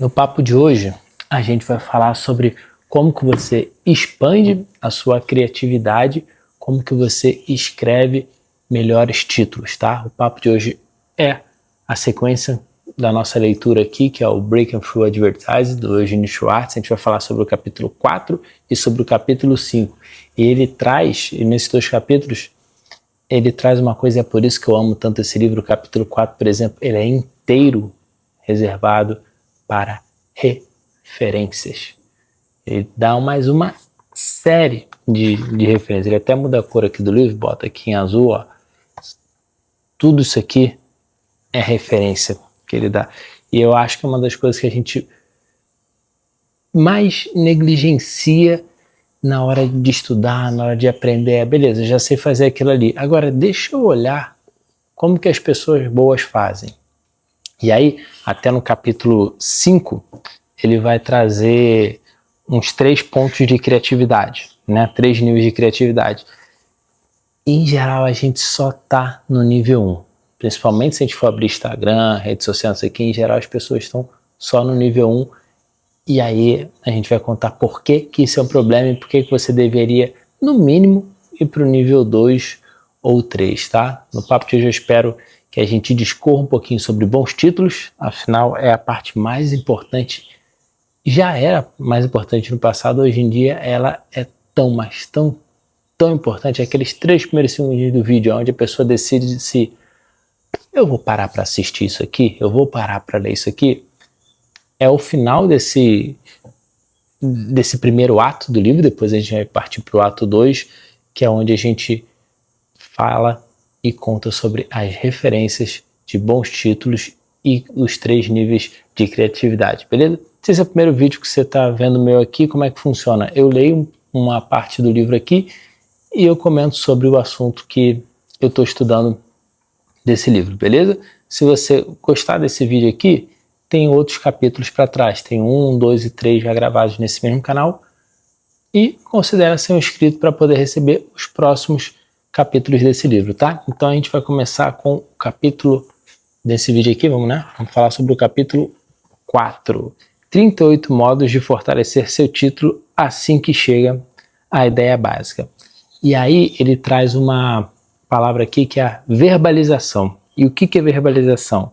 No papo de hoje, a gente vai falar sobre como que você expande a sua criatividade, como que você escreve melhores títulos, tá? O papo de hoje é a sequência da nossa leitura aqui, que é o Breaking Through Advertising, do Eugênio Schwartz. A gente vai falar sobre o capítulo 4 e sobre o capítulo 5. E ele traz, nesses dois capítulos, ele traz uma coisa, é por isso que eu amo tanto esse livro. O capítulo 4, por exemplo, ele é inteiro reservado para referências. Ele dá mais uma série de referências. Ele até muda a cor aqui do livro, bota aqui em azul, ó. Tudo isso aqui é referência que ele dá. E eu acho que é uma das coisas que a gente mais negligencia na hora de estudar, na hora de aprender. Beleza, já sei fazer aquilo ali. Agora, deixa eu olhar como que as pessoas boas fazem. E aí, até no capítulo 5, ele vai trazer uns 3 pontos de criatividade, né? 3 níveis de criatividade. Em geral, a gente só tá no nível 1. Principalmente se a gente for abrir Instagram, redes sociais aqui, em geral as pessoas estão só no nível 1. E aí a gente vai contar por que isso é um problema e por que você deveria, no mínimo, ir para o nível 2 ou 3, tá? No papo de hoje eu espero que a gente discorra um pouquinho sobre bons títulos, afinal é a parte mais importante. Já era mais importante no passado, hoje em dia ela é tão, mas tão importante. Aqueles 3 primeiros segundos do vídeo, onde a pessoa decide se eu vou parar para assistir isso aqui, eu vou parar para ler isso aqui, é o final desse primeiro ato do livro. Depois a gente vai partir para o ato 2, que é onde a gente fala e conta sobre as referências de bons títulos e os 3 níveis de criatividade, beleza? Se esse é o primeiro vídeo que você está vendo meu aqui, como é que funciona? Eu leio uma parte do livro aqui e eu comento sobre o assunto que eu estou estudando desse livro, beleza? Se você gostar desse vídeo aqui, tem outros capítulos para trás, tem 1, 2 e 3 já gravados nesse mesmo canal, e considere ser um inscrito para poder receber os próximos capítulos desse livro, tá? Então a gente vai começar com o capítulo desse vídeo aqui, vamos falar sobre o capítulo 4. 38 modos de fortalecer seu título assim que chega a ideia básica. E aí ele traz uma palavra aqui que é a verbalização. E o que é verbalização?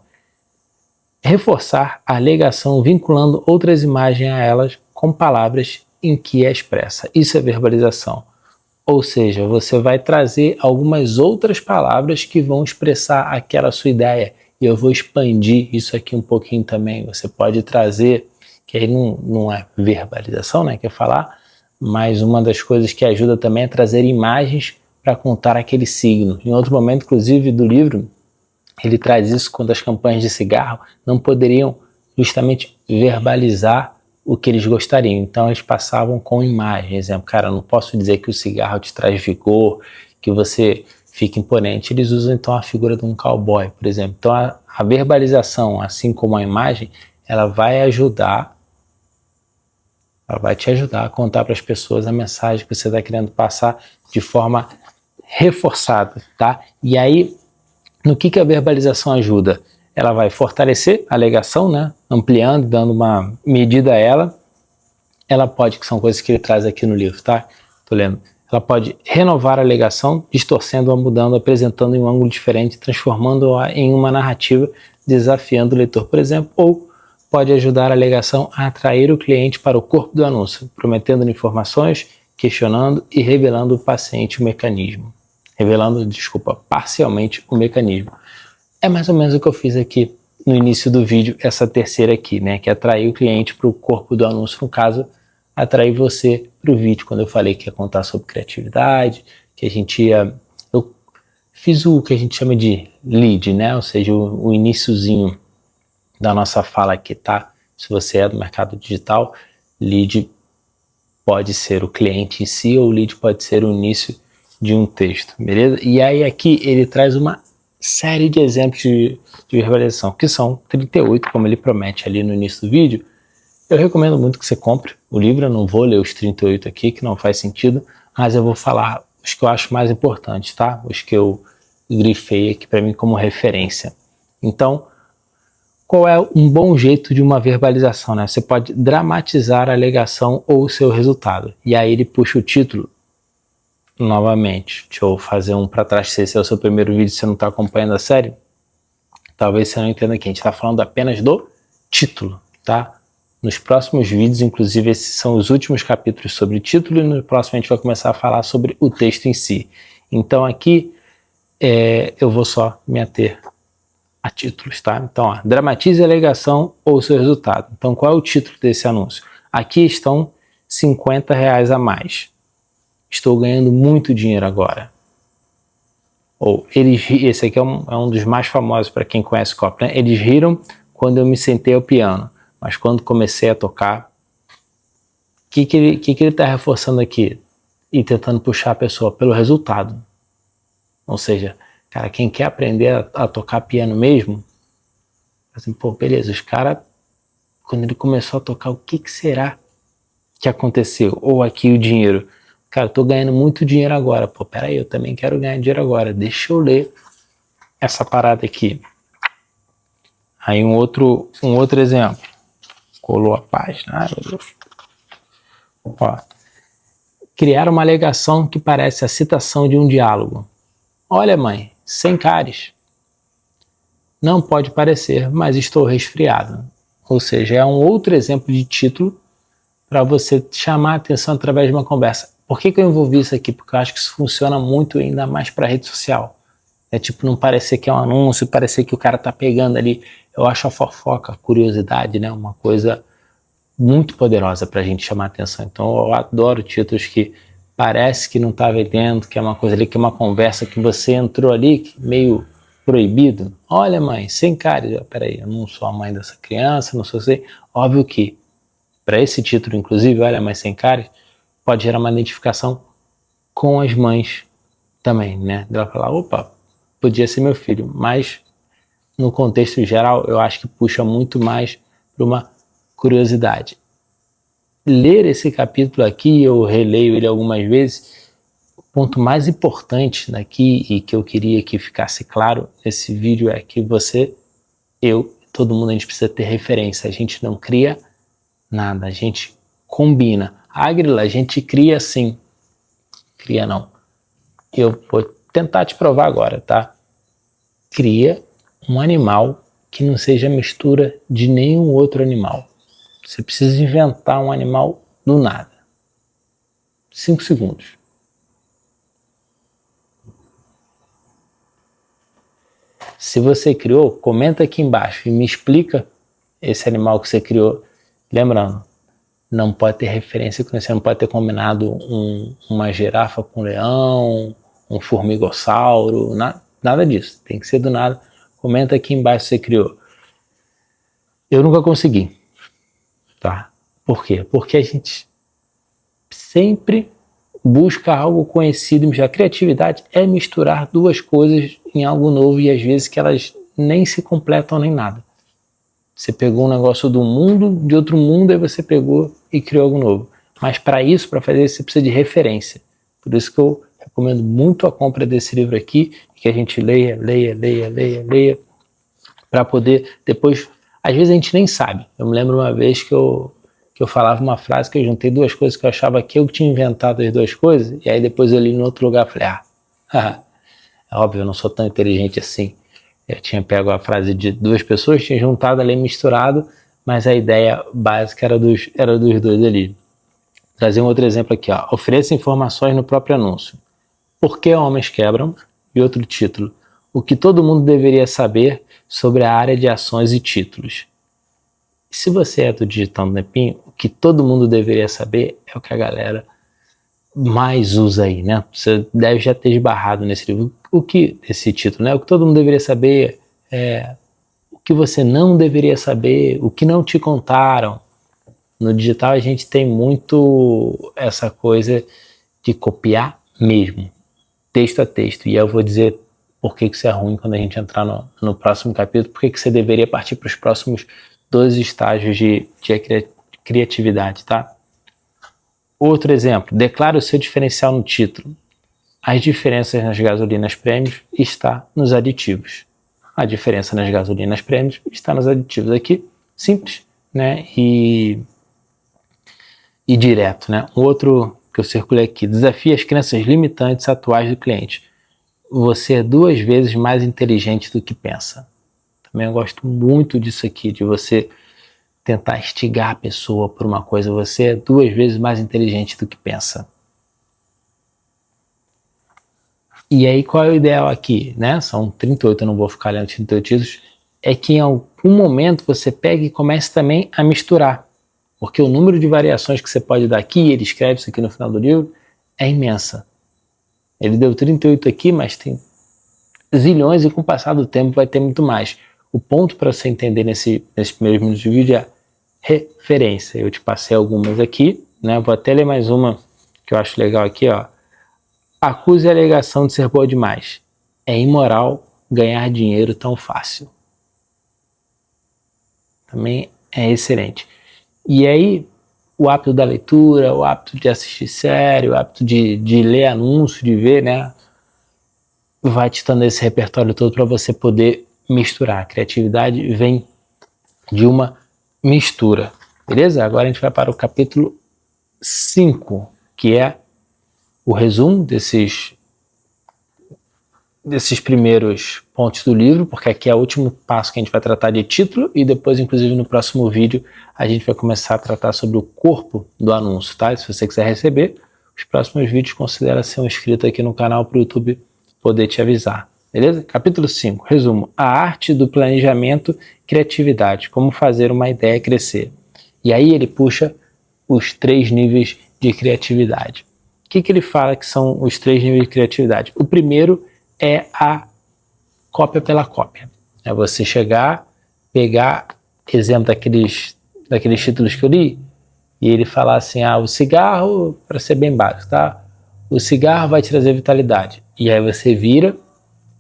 Reforçar a alegação vinculando outras imagens a elas com palavras em que é expressa. Isso é verbalização. Ou seja, você vai trazer algumas outras palavras que vão expressar aquela sua ideia. E eu vou expandir isso aqui um pouquinho também. Você pode trazer, que aí não é verbalização, né, que é falar, mas uma das coisas que ajuda também é trazer imagens para contar aquele signo. Em outro momento, inclusive, do livro, ele traz isso quando as campanhas de cigarro não poderiam justamente verbalizar o que eles gostariam. Então eles passavam com imagem. Exemplo, cara, eu não posso dizer que o cigarro te traz vigor, que você fica imponente. Eles usam então a figura de um cowboy, por exemplo. Então a verbalização, assim como a imagem, ela vai te ajudar a contar para as pessoas a mensagem que você está querendo passar de forma reforçada, tá? E aí, no que a verbalização ajuda? Ela vai fortalecer a alegação, né? Ampliando, dando uma medida a ela. Ela pode, que são coisas que ele traz aqui no livro, tá? Tô lendo. Ela pode renovar a alegação, distorcendo-a, mudando, apresentando em um ângulo diferente, transformando-a em uma narrativa, desafiando o leitor, por exemplo, ou pode ajudar a alegação a atrair o cliente para o corpo do anúncio, prometendo informações, questionando e revelando parcialmente o mecanismo. É mais ou menos o que eu fiz aqui no início do vídeo, essa terceira aqui, né, que é atrair o cliente para o corpo do anúncio, no caso, atrair você para o vídeo, quando eu falei que ia contar sobre criatividade, que a gente ia... Eu fiz o que a gente chama de lead, né, ou seja, o iniciozinho da nossa fala aqui, tá? Se você é do mercado digital, lead pode ser o cliente em si, ou lead pode ser o início de um texto, beleza? E aí aqui ele traz uma série de exemplos de verbalização, que são 38, como ele promete ali no início do vídeo. Eu recomendo muito que você compre o livro. Eu não vou ler os 38 aqui, que não faz sentido, mas eu vou falar os que eu acho mais importantes, tá? Os que eu grifei aqui para mim como referência. Então, qual é um bom jeito de uma verbalização, né? Você pode dramatizar a alegação ou o seu resultado. E aí ele puxa o título novamente. Deixa eu fazer um para trás, se esse é o seu primeiro vídeo e você não está acompanhando a série. Talvez você não entenda aqui, a gente está falando apenas do título, tá? Nos próximos vídeos, inclusive esses são os últimos capítulos sobre título, e no próximo a gente vai começar a falar sobre o texto em si. Então aqui eu vou só me ater a títulos, tá? Então, ó, dramatize a alegação ou seu resultado. Então, qual é o título desse anúncio? Aqui estão R$50 a mais. Estou ganhando muito dinheiro agora. Ou, esse aqui é um dos mais famosos para quem conhece copy, né? Eles riram quando eu me sentei ao piano, mas quando comecei a tocar, o que ele está reforçando aqui? E tentando puxar a pessoa pelo resultado. Ou seja, cara, quem quer aprender a tocar piano mesmo, assim, pô, beleza, os caras, quando ele começou a tocar, o que será que aconteceu? Ou aqui o dinheiro. Cara, eu tô ganhando muito dinheiro agora. Pô, peraí, eu também quero ganhar dinheiro agora. Deixa eu ler essa parada aqui. Aí um outro exemplo. Colou a página. Ai, meu Deus. Ó. Criar uma alegação que parece a citação de um diálogo. Olha, mãe, sem cáries. Não pode parecer, mas estou resfriado. Ou seja, é um outro exemplo de título para você chamar a atenção através de uma conversa. Por que eu envolvi isso aqui? Porque eu acho que isso funciona muito ainda mais para rede social. É tipo, não parecer que é um anúncio, parecer que o cara tá pegando ali. Eu acho a fofoca, a curiosidade, né, uma coisa muito poderosa para a gente chamar a atenção. Então eu adoro títulos que parece que não tá vendendo, que é uma coisa ali, que é uma conversa que você entrou ali, meio proibido. Olha, mãe, sem cáries. Peraí, eu não sou a mãe dessa criança, não sou assim. Óbvio que para esse título, inclusive, olha, mãe sem cáries, pode gerar uma identificação com as mães também, né? Ela falar, opa, podia ser meu filho, mas no contexto geral, eu acho que puxa muito mais para uma curiosidade. Ler esse capítulo aqui, eu releio ele algumas vezes, o ponto mais importante daqui e que eu queria que ficasse claro nesse vídeo é que você, eu, todo mundo, a gente precisa ter referência, a gente não cria nada, a gente combina. Águila, a gente cria sim. Cria não. Eu vou tentar te provar agora, tá? Cria um animal que não seja mistura de nenhum outro animal. Você precisa inventar um animal do nada. 5 segundos. Se você criou, comenta aqui embaixo e me explica esse animal que você criou. Lembrando, não pode ter referência com você, não pode ter combinado uma girafa com um leão, um formigossauro, nada disso. Tem que ser do nada. Comenta aqui embaixo se você criou. Eu nunca consegui, tá? Por quê? Porque a gente sempre busca algo conhecido. A criatividade é misturar duas coisas em algo novo e às vezes que elas nem se completam nem nada. Você pegou um negócio do mundo, de outro mundo, aí você pegou e criou algo novo. Mas para isso, para fazer isso, você precisa de referência. Por isso que eu recomendo muito a compra desse livro aqui, que a gente leia, para poder depois... Às vezes a gente nem sabe. Eu me lembro uma vez que eu falava uma frase que eu juntei duas coisas que eu achava que eu tinha inventado as duas coisas, e aí depois eu li no outro lugar e falei, é óbvio, eu não sou tão inteligente assim. Eu tinha pego a frase de duas pessoas, tinha juntado ali, misturado, mas a ideia básica era dos dois ali. Trazer um outro exemplo aqui, ó. Ofereça informações no próprio anúncio. Por que homens quebram? E outro título. O que todo mundo deveria saber sobre a área de ações e títulos. E se você é do Digitando Nepim, o que todo mundo deveria saber é o que a galera mais usa aí, né? Você deve já ter esbarrado nesse livro. Esse título, né? O que todo mundo deveria saber é o que você não deveria saber, o que não te contaram. No digital a gente tem muito essa coisa de copiar mesmo, texto a texto. E eu vou dizer por que isso é ruim quando a gente entrar no próximo capítulo, por que você deveria partir para os próximos 2 estágios de criatividade, tá? Outro exemplo, declara o seu diferencial no título. As diferenças nas gasolinas prêmios está nos aditivos. A diferença nas gasolinas premium está nos aditivos aqui, simples, né? E direto, né? Um outro que eu circulei aqui, desafia as crenças limitantes atuais do cliente. Você é 2 vezes mais inteligente do que pensa. Também eu gosto muito disso aqui, de você tentar instigar a pessoa por uma coisa. Você é 2 vezes mais inteligente do que pensa. E aí qual é o ideal aqui, né? São 38, eu não vou ficar lendo 38 títulos. É que em algum momento você pega e comece também a misturar. Porque o número de variações que você pode dar aqui, ele escreve isso aqui no final do livro, é imensa. Ele deu 38 aqui, mas tem zilhões e com o passar do tempo vai ter muito mais. O ponto para você entender nesses primeiros minutos de vídeo é referência. Eu te passei algumas aqui, né? Vou até ler mais uma que eu acho legal aqui, ó. Acuse a alegação de ser boa demais. É imoral ganhar dinheiro tão fácil. Também é excelente. E aí, o hábito da leitura, o hábito de assistir série, o hábito de ler anúncio, de ver, né? Vai te dando esse repertório todo para você poder misturar. A criatividade vem de uma mistura. Beleza? Agora a gente vai para o capítulo 5, que é o resumo desses primeiros pontos do livro, porque aqui é o último passo que a gente vai tratar de título e depois, inclusive, no próximo vídeo a gente vai começar a tratar sobre o corpo do anúncio, tá? E se você quiser receber, os próximos vídeos considera ser um inscrito aqui no canal para o YouTube poder te avisar, beleza? Capítulo 5, resumo. A arte do planejamento, criatividade, como fazer uma ideia crescer. E aí ele puxa os 3 níveis de criatividade. O que ele fala que são os 3 níveis de criatividade? O primeiro é a cópia pela cópia. É você chegar, pegar exemplo daqueles títulos que eu li, e ele falar assim, o cigarro, para ser bem básico, tá? O cigarro vai te trazer vitalidade. E aí você vira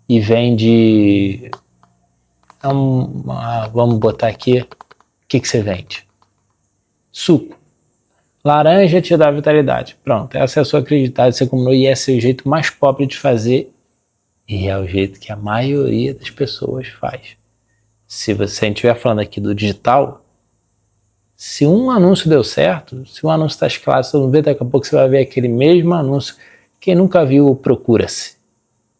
e vende... vamos botar aqui, o que você vende? Suco. Laranja te dá vitalidade. Pronto, essa é a sua criatividade, você combinou, e esse é o jeito mais pobre de fazer, e é o jeito que a maioria das pessoas faz. Se a gente estiver falando aqui do digital, se um anúncio deu certo, se um anúncio está escalado, você não vê, daqui a pouco você vai ver aquele mesmo anúncio. Quem nunca viu o Procura-se?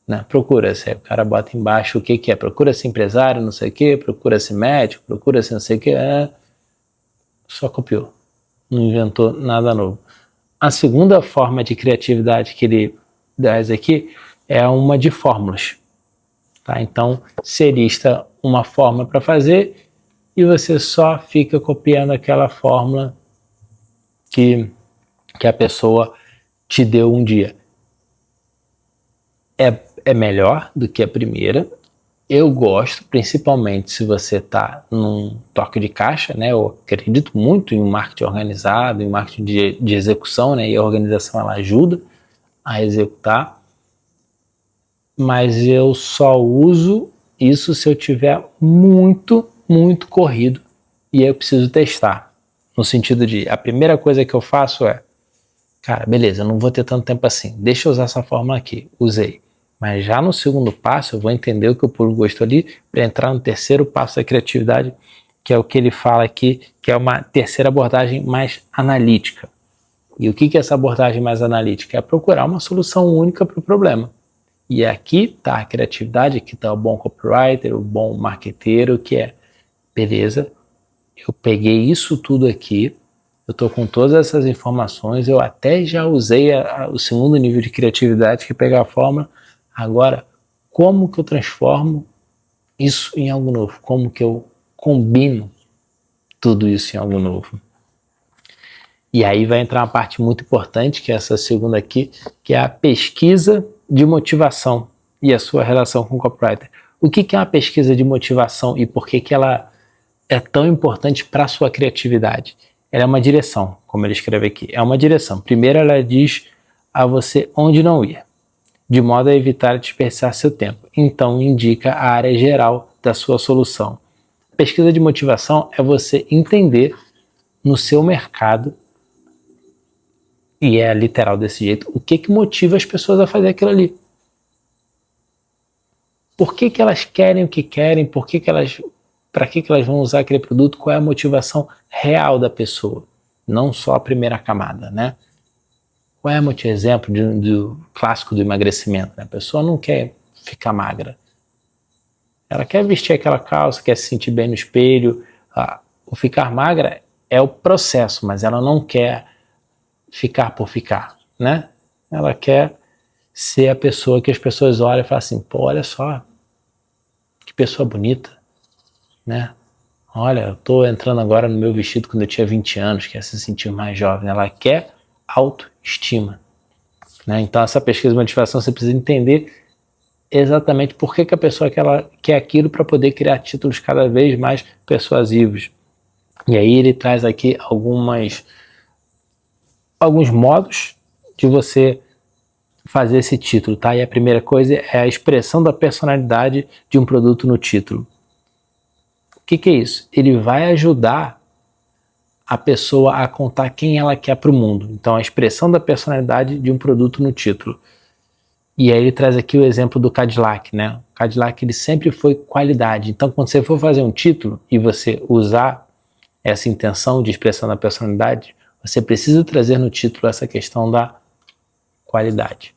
Né? Procura-se, aí o cara bota embaixo o que é, procura-se empresário, não sei o que, procura-se médico, procura-se não sei o que, só copiou, não inventou nada novo. A segunda forma de criatividade que ele traz aqui é uma de fórmulas, tá? Então você lista uma fórmula para fazer e você só fica copiando aquela fórmula que a pessoa te deu um dia. É melhor do que a primeira. Eu gosto, principalmente se você está num toque de caixa, né? Eu acredito muito em marketing organizado, em marketing de execução, né? E a organização ela ajuda a executar. Mas eu só uso isso se eu tiver muito corrido e eu preciso testar. No sentido de, a primeira coisa que eu faço é, cara, beleza, eu não vou ter tanto tempo assim, deixa eu usar essa fórmula aqui, usei. Mas já no segundo passo eu vou entender o que o público gostou ali para entrar no terceiro passo da criatividade, que é o que ele fala aqui, que é uma terceira abordagem mais analítica. E o que é essa abordagem mais analítica? É procurar uma solução única para o problema. E aqui está a criatividade, aqui está o bom copywriter, o bom marqueteiro, que é, beleza, eu peguei isso tudo aqui, eu estou com todas essas informações, eu até já usei o segundo nível de criatividade, que é pegar a fórmula. Agora, como que eu transformo isso em algo novo? Como que eu combino tudo isso em algo novo? E aí vai entrar uma parte muito importante, que é essa segunda aqui, que é a pesquisa de motivação e a sua relação com o copywriter. O que é uma pesquisa de motivação e por que ela é tão importante para a sua criatividade? Ela é uma direção, como ele escreve aqui. É uma direção. Primeiro ela diz a você onde não ir, de modo a evitar desperdiçar seu tempo. Então indica a área geral da sua solução. A pesquisa de motivação é você entender no seu mercado, e é literal desse jeito, o que motiva as pessoas a fazer aquilo ali. por que que elas querem o que querem, para que elas vão usar aquele produto, qual é a motivação real da pessoa, não só a primeira camada, né? Qual é o exemplo do clássico do emagrecimento? Né? A pessoa não quer ficar magra, ela quer vestir aquela calça, quer se sentir bem no espelho. O ficar magra é o processo, mas ela não quer ficar por ficar, né? Ela quer ser a pessoa que as pessoas olham e falam assim, pô, olha só, que pessoa bonita, né? Olha, eu tô entrando agora no meu vestido quando eu tinha 20 anos, quer se sentir mais jovem. Ela quer autoestima, né? Então essa pesquisa de motivação você precisa entender exatamente por que a pessoa quer aquilo para poder criar títulos cada vez mais persuasivos. E aí ele traz aqui alguns modos de você fazer esse título, tá? E a primeira coisa é a expressão da personalidade de um produto no título. O que é isso? Ele vai ajudar a pessoa a contar quem ela quer para o mundo. Então, a expressão da personalidade de um produto no título. E aí ele traz aqui o exemplo do Cadillac, né? O Cadillac ele sempre foi qualidade. Então, quando você for fazer um título e você usar essa intenção de expressão da personalidade, você precisa trazer no título essa questão da qualidade.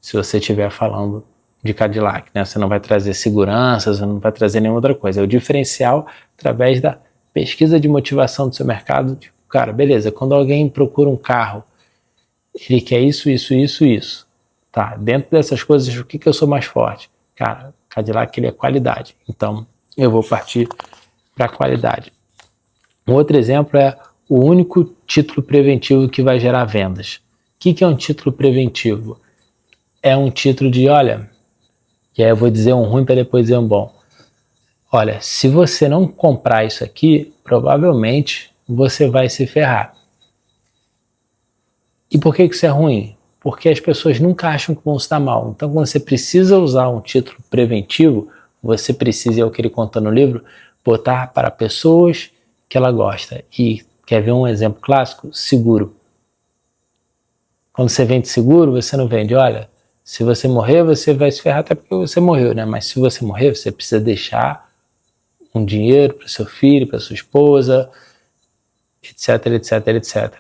Se você estiver falando de Cadillac, né? Você não vai trazer segurança, você não vai trazer nenhuma outra coisa. É o diferencial através da pesquisa de motivação do seu mercado. Tipo, cara, beleza, quando alguém procura um carro, ele quer isso, isso, isso, isso. Tá, dentro dessas coisas, o que eu sou mais forte? Cara, Cadillac ele é qualidade. Então, eu vou partir para a qualidade. Um outro exemplo é o único título preventivo que vai gerar vendas. O que é um título preventivo? É um título de, olha, e aí eu vou dizer um ruim para depois dizer um bom. Olha, se você não comprar isso aqui, provavelmente você vai se ferrar. E por que isso é ruim? Porque as pessoas nunca acham que vão se dar mal. Então, quando você precisa usar um título preventivo, você precisa, é o que ele conta no livro, botar para pessoas que ela gosta. E quer ver um exemplo clássico? Seguro. Quando você vende seguro, você não vende, olha, se você morrer, você vai se ferrar até porque você morreu, né? Mas se você morrer, você precisa deixar um dinheiro para seu filho, para sua esposa, etc, etc, etc.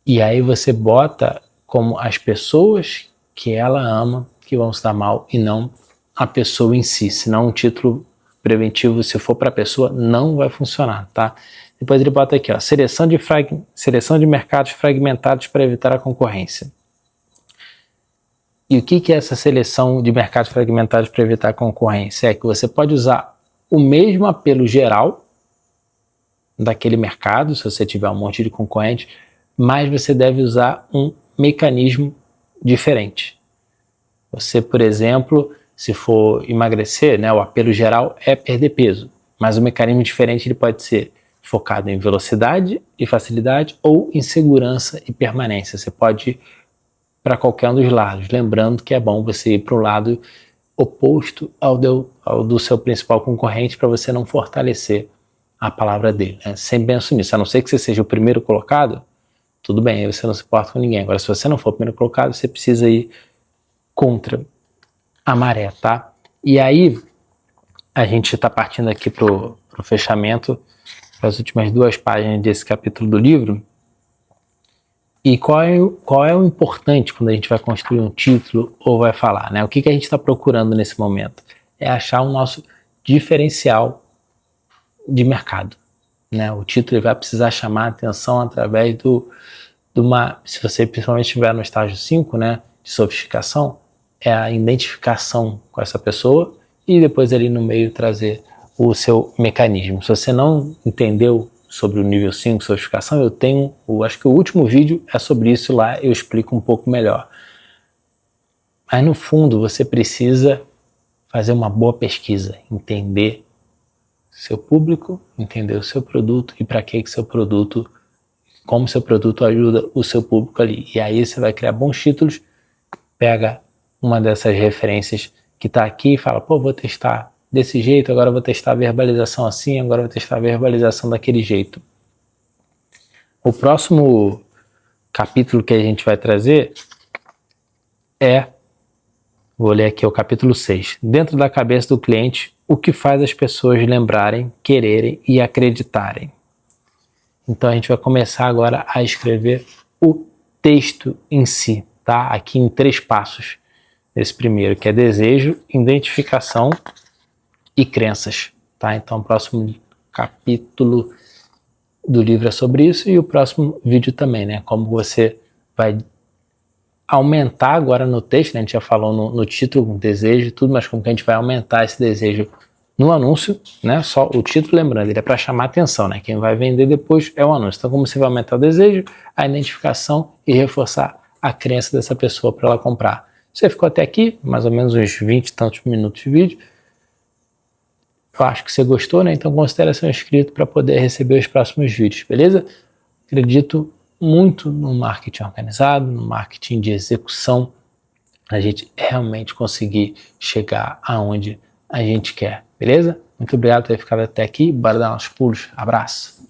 E aí você bota como as pessoas que ela ama que vão se dar mal e não a pessoa em si. Senão um título preventivo, se for para a pessoa, não vai funcionar, tá? Depois ele bota aqui, ó, seleção de mercados fragmentados para evitar a concorrência. E o que é essa seleção de mercados fragmentados para evitar a concorrência? É que você pode usar o mesmo apelo geral daquele mercado, se você tiver um monte de concorrente, mas você deve usar um mecanismo diferente. Você, por exemplo, se for emagrecer, né, o apelo geral é perder peso, mas o mecanismo diferente ele pode ser focado em velocidade e facilidade ou em segurança e permanência. Você pode ir para qualquer um dos lados, lembrando que é bom você ir para o lado oposto ao do seu principal concorrente para você não fortalecer a palavra dele. Né? Sempre penso nisso, a não ser que você seja o primeiro colocado, tudo bem, aí você não se importa com ninguém. Agora, se você não for o primeiro colocado, você precisa ir contra a maré, tá? E aí, a gente está partindo aqui pro fechamento, para as últimas 2 páginas desse capítulo do livro. E qual é o importante quando a gente vai construir um título ou vai falar, né? O que a gente está procurando nesse momento? É achar o nosso diferencial de mercado, né? O título vai precisar chamar a atenção através se você principalmente estiver no estágio 5, né, de sofisticação, é a identificação com essa pessoa e depois ali no meio trazer o seu mecanismo. Se você não entendeu sobre o nível 5, sofisticação, acho que o último vídeo é sobre isso, lá eu explico um pouco melhor. Mas no fundo você precisa fazer uma boa pesquisa, entender seu público, entender o seu produto e para que seu produto, como seu produto ajuda o seu público ali. E aí você vai criar bons títulos, pega uma dessas referências que está aqui e fala, pô, vou testar desse jeito, agora vou testar a verbalização assim, agora vou testar a verbalização daquele jeito. O próximo capítulo que a gente vai trazer é Vou ler aqui o capítulo 6. Dentro da cabeça do cliente, o que faz as pessoas lembrarem, quererem e acreditarem. Então a gente vai começar agora a escrever o texto em si, tá? Aqui em 3 passos. Esse primeiro, que é desejo, identificação e crenças, tá? Então o próximo capítulo do livro é sobre isso e o próximo vídeo também, né? Como você vai aumentar agora no texto, né? A gente já falou no título, desejo e tudo, mas como que a gente vai aumentar esse desejo no anúncio, né? Só o título, lembrando, ele é para chamar atenção, né? Quem vai vender depois é o anúncio. Então, como você vai aumentar o desejo, a identificação e reforçar a crença dessa pessoa para ela comprar. Você ficou até aqui, mais ou menos uns 20 e tantos minutos de vídeo. Eu acho que você gostou, né? Então considere ser um inscrito para poder receber os próximos vídeos, beleza? Acredito muito no marketing organizado, no marketing de execução, a gente realmente conseguir chegar aonde a gente quer, beleza? Muito obrigado por ter ficado até aqui, bora dar uns pulos, abraço!